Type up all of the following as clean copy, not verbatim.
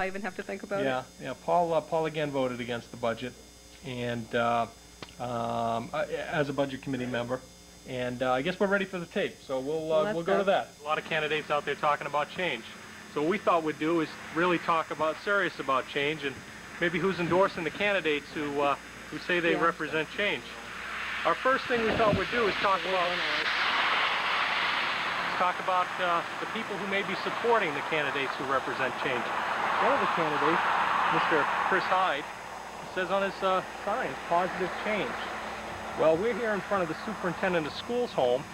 I even have to think about it. Yeah. Paul again voted against the budget, and as a budget committee member. And I guess we're ready for the tape, so we'll go to that. A lot of candidates out there talking about change. So what we thought we'd do is really talk serious about change, and maybe who's endorsing the candidates who say they represent change. Our first thing we thought we'd do is talk about the people who may be supporting the candidates who represent change. One of the candidates, Mr. Chris Hyde, says on his sign, positive change. Well, we're here in front of the superintendent of schools' homes,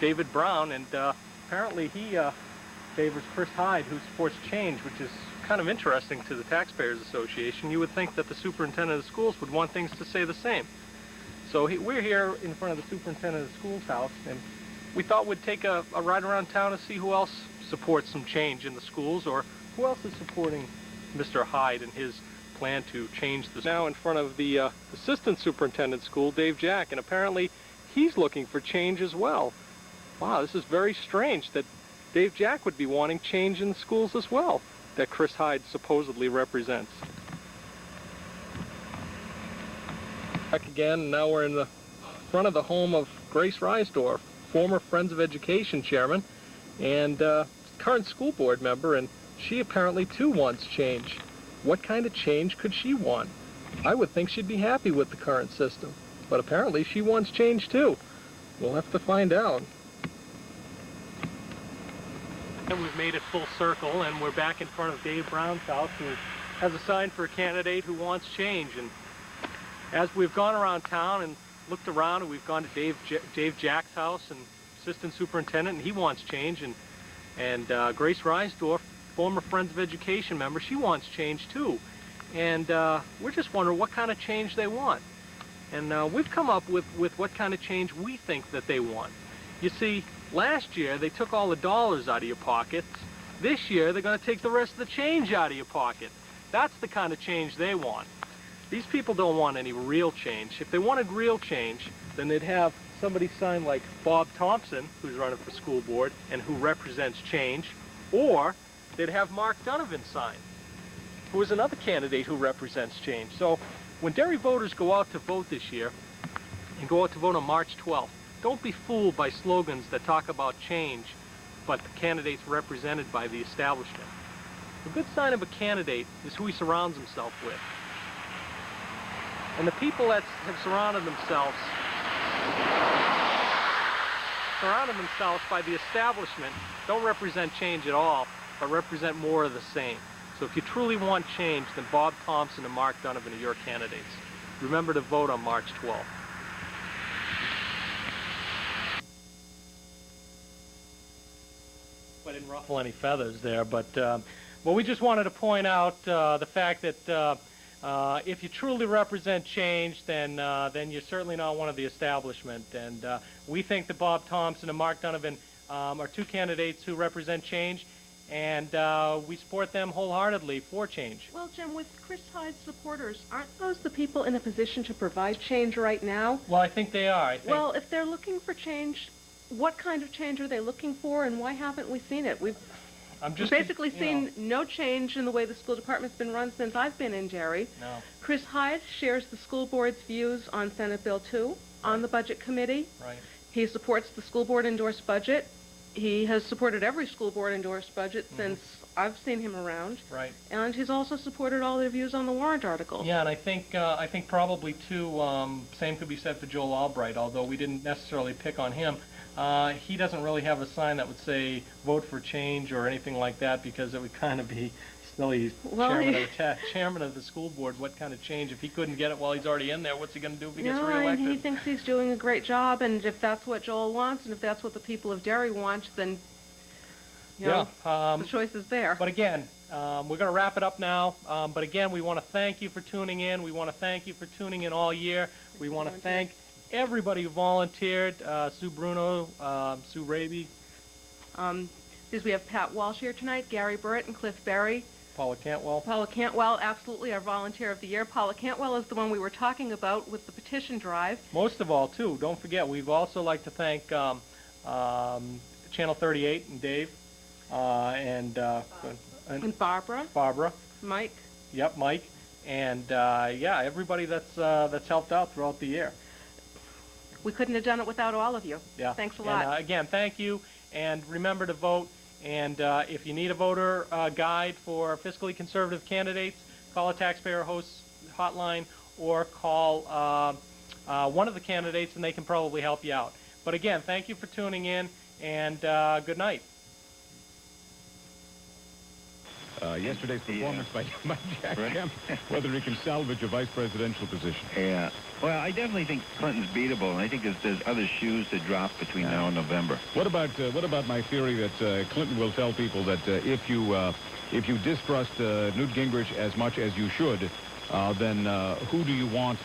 David Brown, and apparently he favors Chris Hyde, who supports change, which is kind of interesting to the Taxpayers Association. You would think that the superintendent of schools would want things to say the same. So we're here in front of the superintendent of schools' house, and we thought we'd take a ride around town to see who else supports some change in the schools, or who else is supporting Mr. Hyde and his plan to change this. Now in front of the assistant superintendent school, Dave Jack, and apparently he's looking for change as well. Wow, this is very strange that Dave Jack would be wanting change in the schools as well, that Chris Hyde supposedly represents. Back again, now we're in the front of the home of Grace Reisdorf, former Friends of Education chairman and current school board member, and she apparently too wants change. What kind of change could she want? I would think she'd be happy with the current system, but apparently she wants change too. We'll have to find out. And we've made it full circle, and we're back in front of Dave Brown's house, who has a sign for a candidate who wants change. And as we've gone around town and looked around, and we've gone to Dave Jack's house, and assistant superintendent, and he wants change, and Grace Reisdorf, former Friends of Education member, she wants change too. And we're just wondering what kind of change they want. And we've come up with what kind of change we think that they want. You see, last year they took all the dollars out of your pockets. This year they're going to take the rest of the change out of your pocket. That's the kind of change they want. These people don't want any real change. If they wanted real change, then they'd have somebody sign like Bob Thompson, who's running for school board and who represents change, or they'd have Mark Donovan sign, who is another candidate who represents change. So when Derry voters go out to vote this year, and go out to vote on March 12th, don't be fooled by slogans that talk about change, but the candidates represented by the establishment. A good sign of a candidate is who he surrounds himself with. And the people that have surrounded themselves by the establishment don't represent change at all, but represent more of the same. So if you truly want change, then Bob Thompson and Mark Donovan are your candidates. Remember to vote on March 12th. I didn't ruffle any feathers there, but well, we just wanted to point out the fact that if you truly represent change, then you're certainly not one of the establishment. And we think that Bob Thompson and Mark Donovan are two candidates who represent change, and we support them wholeheartedly for change. Well, Jim, with Chris Hyde's supporters, aren't those the people in a position to provide change right now? Well, I think they are. Well, if they're looking for change, what kind of change are they looking for, and why haven't we seen it? We've basically seen no change in the way the school department's been run since I've been in Derry. No. Chris Hyde shares the school board's views on Senate Bill 2 on the Budget Committee. Right. He supports the school board endorsed budget. He has supported every school board endorsed budget since I've seen him around. Right. And he's also supported all their views on the warrant article. Yeah, and I think probably too, same could be said for Joel Albright, although we didn't necessarily pick on him. He doesn't really have a sign that would say vote for change or anything like that, because it would kind of be silly. Well, chairman of the school board, what kind of change? If he couldn't get it while he's already in there, what's he going to do if he gets No, reelected? he thinks he's doing a great job, and if that's what Joel wants, and if that's what the people of Derry want, then you know, the choice is there. But again, we're going to wrap it up now. But again, we want to thank you for tuning in. We want to thank you for tuning in all year. We want to thank everybody who volunteered, Sue Bruno, Sue Raby. Because we have Pat Walsh here tonight, Gary Burrett and Cliff Berry. Paula Cantwell. Paula Cantwell, absolutely our volunteer of the year. Paula Cantwell is the one we were talking about with the petition drive. Most of all, too, don't forget, we'd also like to thank Channel 38 and Dave and Barbara. Barbara. Mike. Yep, Mike, and yeah, everybody that's helped out throughout the year. We couldn't have done it without all of you. Yeah. Thanks a lot. And, again, thank you, and remember to vote. And if you need a voter guide for fiscally conservative candidates, call a taxpayer host hotline or call one of the candidates, and they can probably help you out. But again, thank you for tuning in, and good night. Yesterday's performance by Jack Kemp, whether he can salvage a vice presidential position. Yeah. Well, I definitely think Clinton's beatable, and I think there's other shoes to drop between now and November. What about my theory that Clinton will tell people that if you distrust Newt Gingrich as much as you should, then who do you want